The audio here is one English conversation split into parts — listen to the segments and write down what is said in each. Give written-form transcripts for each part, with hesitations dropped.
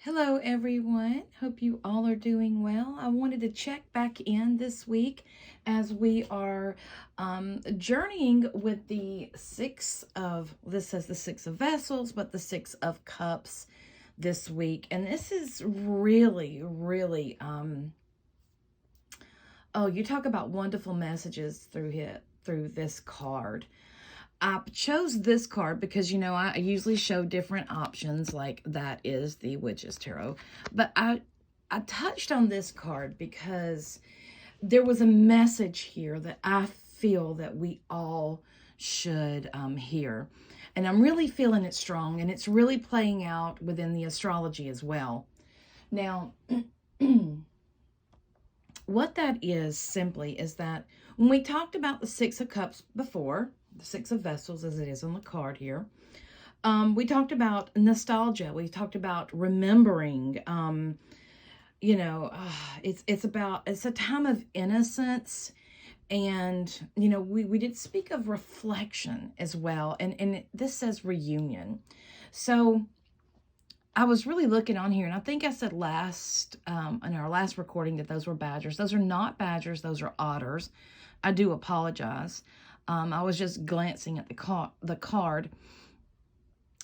Hello, everyone. Hope you all are doing well. I wanted to check back in this week as we are journeying with the this says the Six of Vessels, but the Six of Cups this week. And this is really, oh, you talk about wonderful messages through this card. I chose this card because, I usually show different options, like that is the Witch's Tarot. But I touched on this card because there was a message here that I feel that we all should hear. And I'm really feeling it strong, and it's really playing out within the astrology as well. Now, what that is simply is that when we talked about the Six of Cups before, the Six of Vessels as it is on the card here, we talked about nostalgia. We talked about remembering. It's a time of innocence, and we did speak of reflection as well, and this says reunion. So I was really looking on here, and I think I said in our last recording that those were badgers. Those are not badgers. Those are otters. I do apologize. I was just glancing at the card.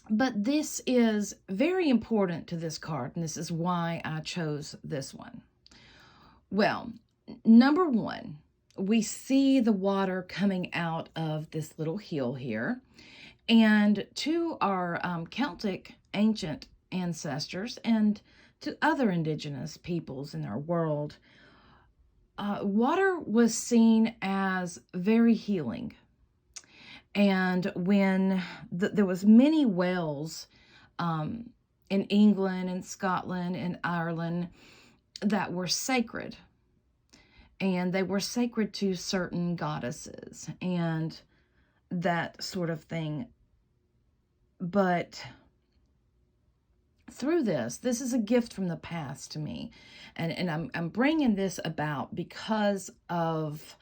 But this is very important to this card, and this is why I chose this one. Well, number one, we see the water coming out of this little hill here. And to our Celtic ancient ancestors and to other indigenous peoples in our world, water was seen as very healing. And when there was many wells in England and Scotland and Ireland that were sacred, and they were sacred to certain goddesses and that sort of thing. But through this is a gift from the past to me, and I'm bringing this about because of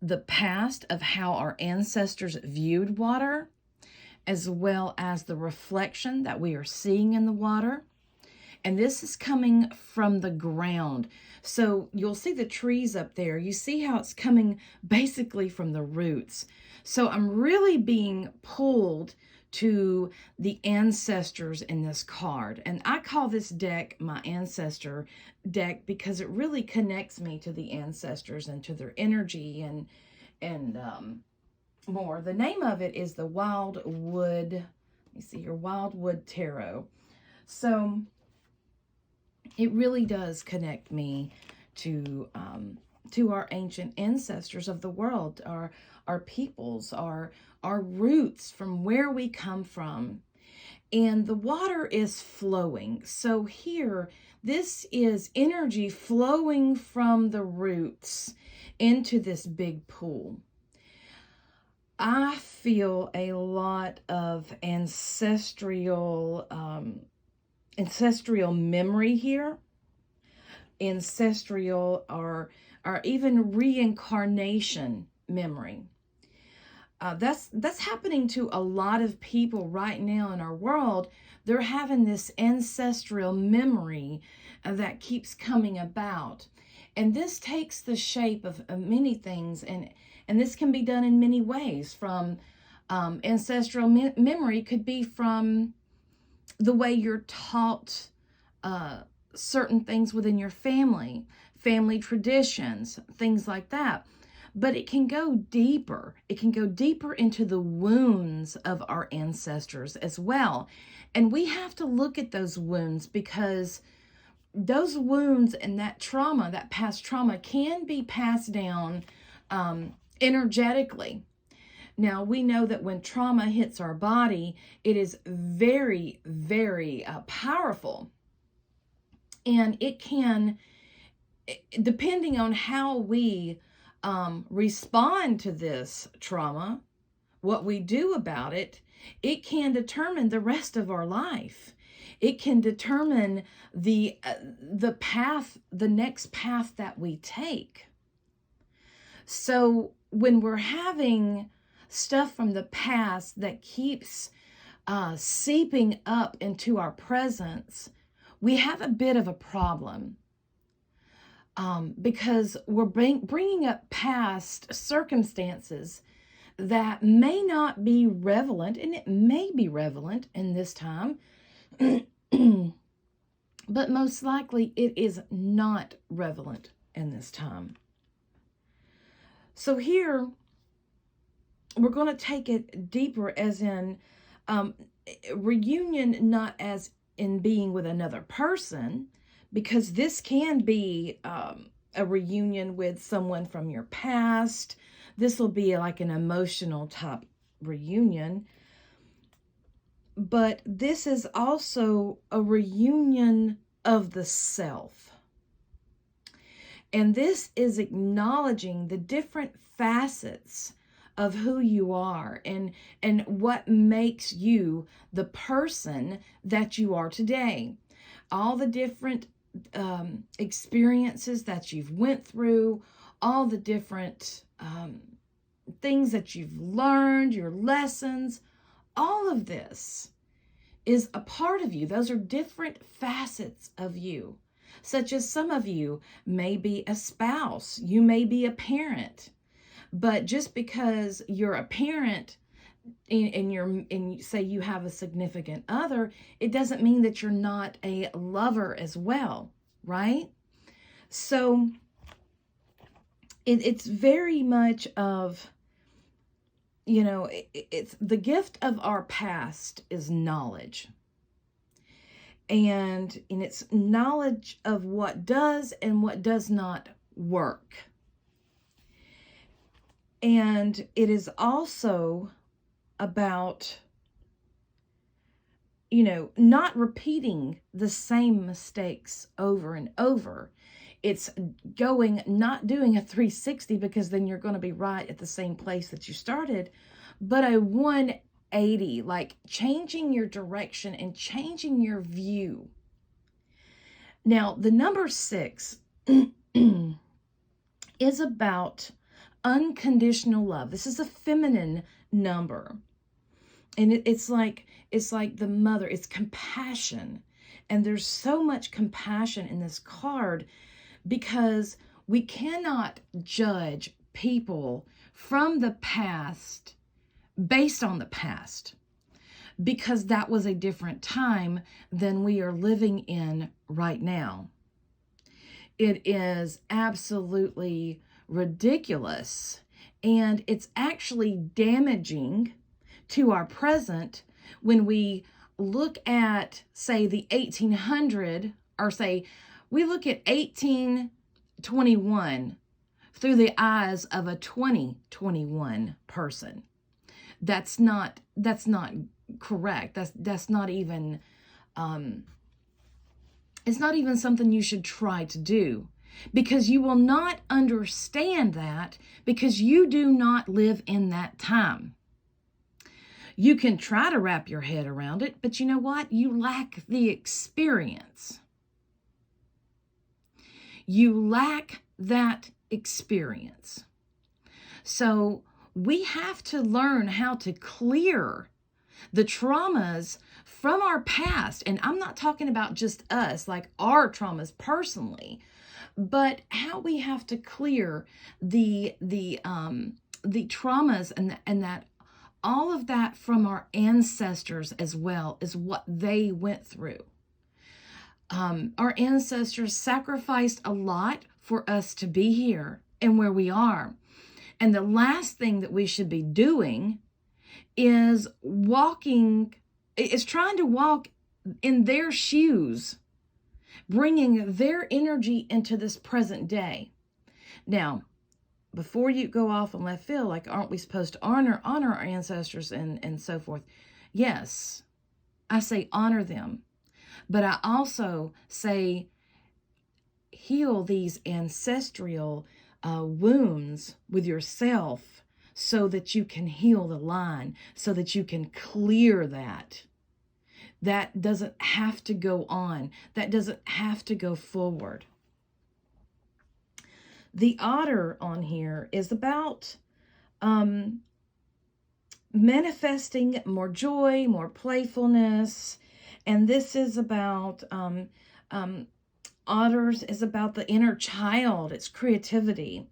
the past of how our ancestors viewed water, as well as the reflection that we are seeing in the water. And this is coming from the ground. So you'll see the trees up there. You see how it's coming basically from the roots. So I'm really being pulled to the ancestors in this card. And I call this deck my ancestor deck because it really connects me to the ancestors and to their energy and more. The name of it is the Wildwood, let me see here, Wildwood Tarot. So it really does connect me to our ancient ancestors of the world, our peoples, our roots, from where we come from. And the water is flowing. So here, this is energy flowing from the roots into this big pool. I feel a lot of ancestral memory here, ancestral or even reincarnation memory. That's happening to a lot of people right now in our world. They're having this ancestral memory that keeps coming about. And this takes the shape of many things, and this can be done in many ways. From ancestral memory could be from the way you're taught certain things within your family traditions, things like that. But it can go deeper. It can go deeper into the wounds of our ancestors as well. And we have to look at those wounds, because those wounds and that trauma, that past trauma, can be passed down energetically. Now, we know that when trauma hits our body, it is very, very powerful. And it can, depending on how we respond to this trauma, what we do about it, it can determine the rest of our life. It can determine the path, the next path that we take. So when we're having stuff from the past that keeps seeping up into our presence, we have a bit of a problem. Because we're bringing up past circumstances that may not be relevant, and it may be relevant in this time, but most likely it is not relevant in this time. So here, we're going to take it deeper, as in reunion, not as in being with another person, because this can be a reunion with someone from your past. This will be like an emotional type reunion. But this is also a reunion of the self. And this is acknowledging the different facets of who you are and what makes you the person that you are today. All the different experiences that you've went through, all the different things that you've learned, your lessons, all of this is a part of you. Those are different facets of you, such as some of you may be a spouse, you may be a parent, but just because you're a parent and say you have a significant other, it doesn't mean that you're not a lover as well, right? So it's very much of, it's the gift of our past is knowledge. And it's knowledge of what does and what does not work. And it is also about, not repeating the same mistakes over and over. It's not doing a 360, because then you're going to be right at the same place that you started, but a 180, like changing your direction and changing your view. Now, the number 6 is about unconditional love. This is a feminine number. And it's like the mother, it's compassion. And there's so much compassion in this card, because we cannot judge people from the past based on the past, because that was a different time than we are living in right now. It is absolutely ridiculous, and it's actually damaging to our present when we look at, say, the 1800, or say we look at 1821 through the eyes of a 2021 person. That's not correct. That's not even it's not even something you should try to do, because you will not understand that, because you do not live in that time. You can try to wrap your head around it, but you know what? You lack the experience. You lack that experience. So we have to learn how to clear the traumas from our past. And I'm not talking about just us, like our traumas personally, but how we have to clear the traumas and that all of that from our ancestors as well, is what they went through. Our ancestors sacrificed a lot for us to be here and where we are. And the last thing that we should be doing is trying to walk in their shoes, bringing their energy into this present day. Now, before you go off on left field, like, aren't we supposed to honor our ancestors and so forth? Yes, I say honor them. But I also say heal these ancestral wounds with yourself, so that you can heal the line, so that you can clear that. That doesn't have to go on. That doesn't have to go forward. The otter on here is about manifesting more joy, more playfulness. And this is about, otters is about the inner child, it's creativity.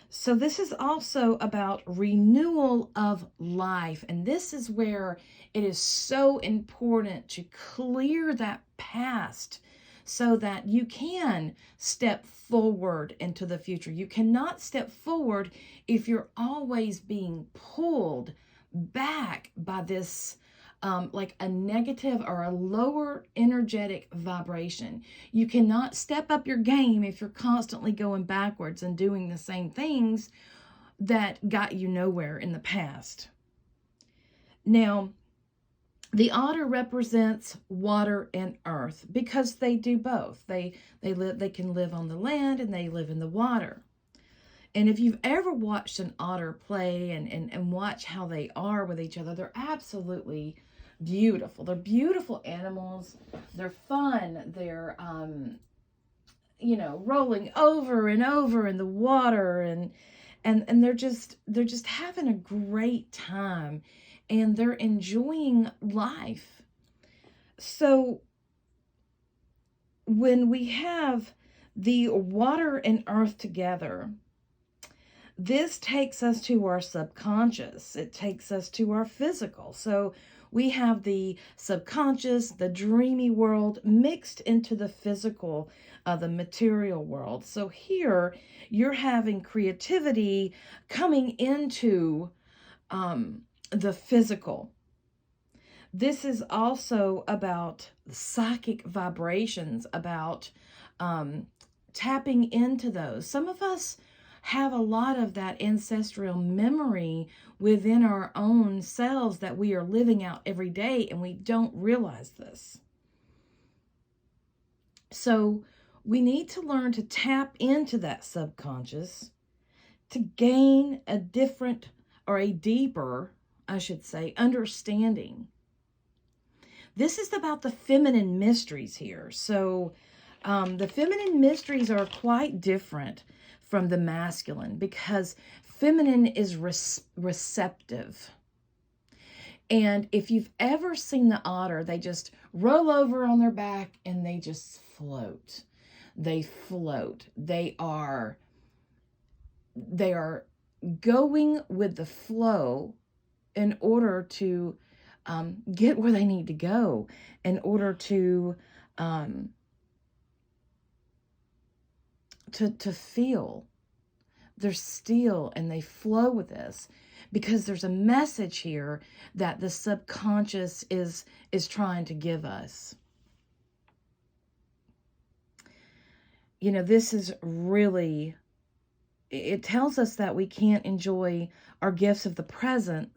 So this is also about renewal of life. And this is where it is so important to clear that past so that you can step forward into the future. You cannot step forward if you're always being pulled back by this like a negative or a lower energetic vibration. You cannot step up your game if you're constantly going backwards and doing the same things that got you nowhere in the past. Now, the otter represents water and earth because they do both. They can live on the land and they live in the water. And if you've ever watched an otter play and watch how they are with each other, they're absolutely beautiful. They're beautiful animals. They're fun. They're, rolling over and over in the water and they're just having a great time and they're enjoying life. So when we have the water and earth together, this takes us to our subconscious. It takes us to our physical. So we have the subconscious, the dreamy world mixed into the physical, the material world. So here you're having creativity coming into the physical. This is also about psychic vibrations, about tapping into those. Some of us have a lot of that ancestral memory within our own selves that we are living out every day, and we don't realize this. So we need to learn to tap into that subconscious to gain a different or a deeper, I should say, understanding. This is about the feminine mysteries here. So the feminine mysteries are quite different from the masculine because feminine is receptive. And if you've ever seen the otter, they just roll over on their back and they just float. They float. They are going with the flow in order to get where they need to go, in order to feel. They're still and they flow with this because there's a message here that the subconscious is trying to give us. This is really, it tells us that we can't enjoy our gifts of the present,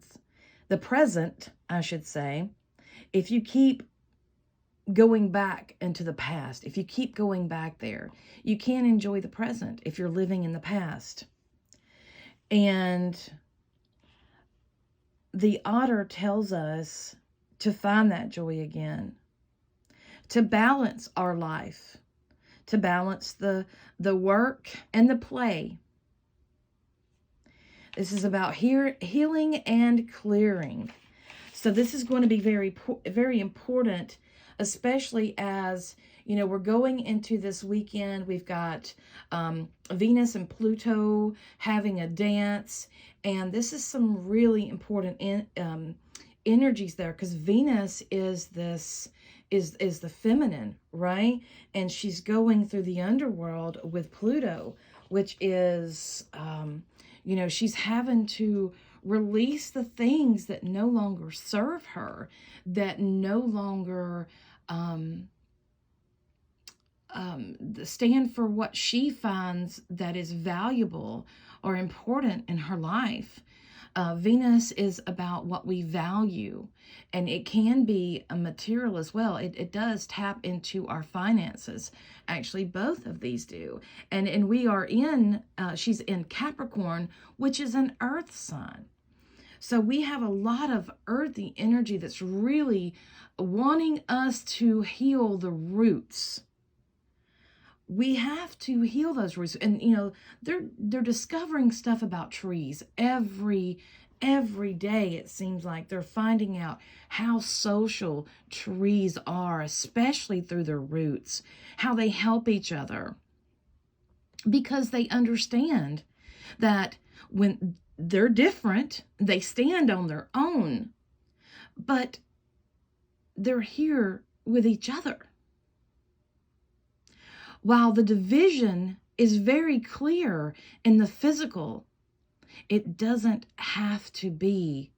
I should say, if you keep going back into the past. If you keep going back there, you can't enjoy the present if you're living in the past. And the otter tells us to find that joy again, to balance our life, to balance the work and the play. This is about healing and clearing. So this is going to be very, very important, especially as, we're going into this weekend. We've got Venus and Pluto having a dance. And this is some really important energies there because Venus is the feminine, right? And she's going through the underworld with Pluto, which is, she's having to release the things that no longer serve her, that no longer stand for what she finds that is valuable or important in her life. Venus is about what we value, and it can be a material as well. It does tap into our finances. Actually, both of these do. And we are she's in Capricorn, which is an earth sign. So we have a lot of earthy energy that's really wanting us to heal the roots. We have to heal those roots. And, they're discovering stuff about trees every Every day, it seems like they're finding out how social trees are, especially through their roots, how they help each other, because they understand that when they're different, they stand on their own, but they're here with each other. While the division is very clear in the physical, it doesn't have to be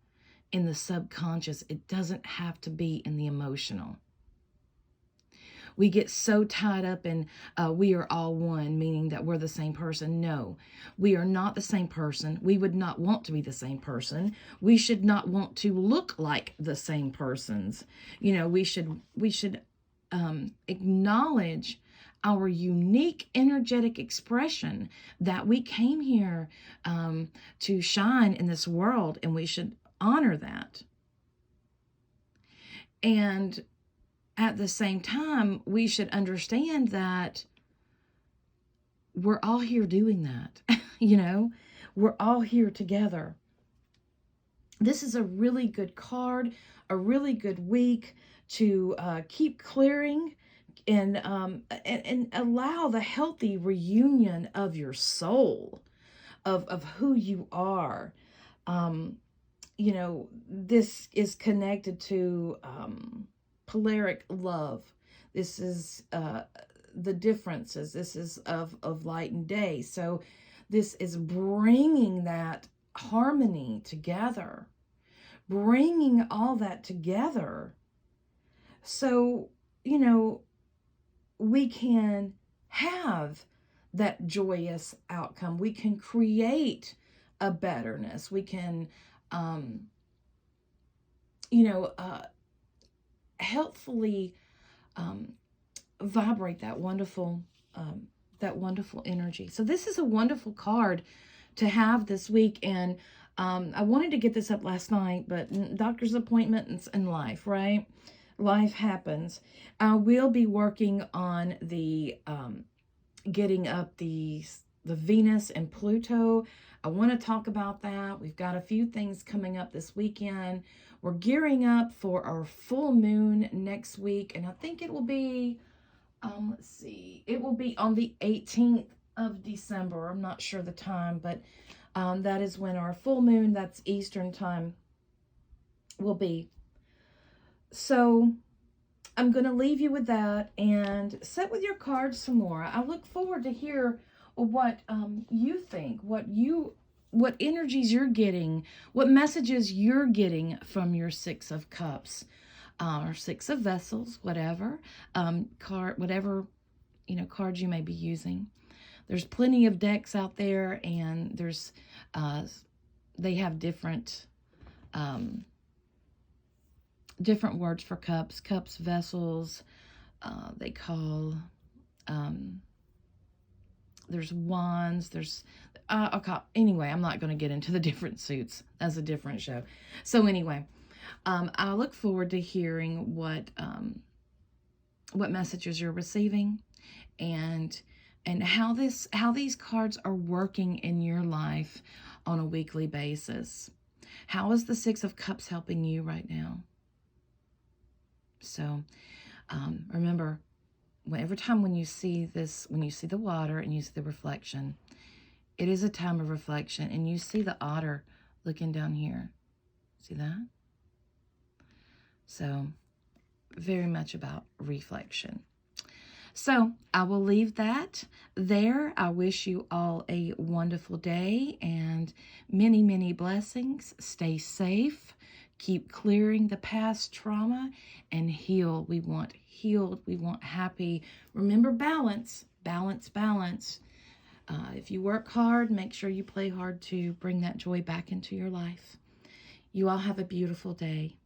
in the subconscious. It doesn't have to be in the emotional. We get so tied up in we are all one, meaning that we're the same person. No, we are not the same person. We would not want to be the same person. We should not want to look like the same persons. You know, we should acknowledge our unique energetic expression that we came here to shine in this world, and we should honor that. And at the same time, we should understand that we're all here doing that. You know, we're all here together. This is a really good card, a really good week to keep clearing and allow the healthy reunion of your soul, of who you are. You know, this is connected to polaric love. This is the differences. This is of light and day. So this is bringing that harmony together, bringing all that together. So, you know, we can have that joyous outcome. We can create a betterness. We can, helpfully vibrate that wonderful energy. So this is a wonderful card to have this week. And I wanted to get this up last night, but doctor's appointments and life, right? Life happens. I will be working on the getting up the Venus and Pluto. I want to talk about that. We've got a few things coming up this weekend. We're gearing up for our full moon next week, and I think it will be, let's see, it will be on the 18th of December. I'm not sure the time, but that is when our full moon, that's Eastern time, will be. So I'm going to leave you with that and sit with your cards some more. I look forward to hear what you think, what energies you're getting, what messages you're getting from your Six of Cups, or Six of Vessels, whatever whatever cards you may be using. There's plenty of decks out there, and there's they have different words for cups, vessels. They call there's wands, there's anyway, I'm not going to get into the different suits. That's a different show. So anyway, I look forward to hearing what messages you're receiving, and how these cards are working in your life on a weekly basis. How is the Six of Cups helping you right now? So remember, every time when you see the water and you see the reflection, it is a time of reflection. And you see the otter looking down here. See that? So very much about reflection. So I will leave that there. I wish you all a wonderful day and many, many blessings. Stay safe. Keep clearing the past trauma and heal. We want healed. We want happy. Remember, balance, balance, balance. If you work hard, make sure you play hard to bring that joy back into your life. You all have a beautiful day.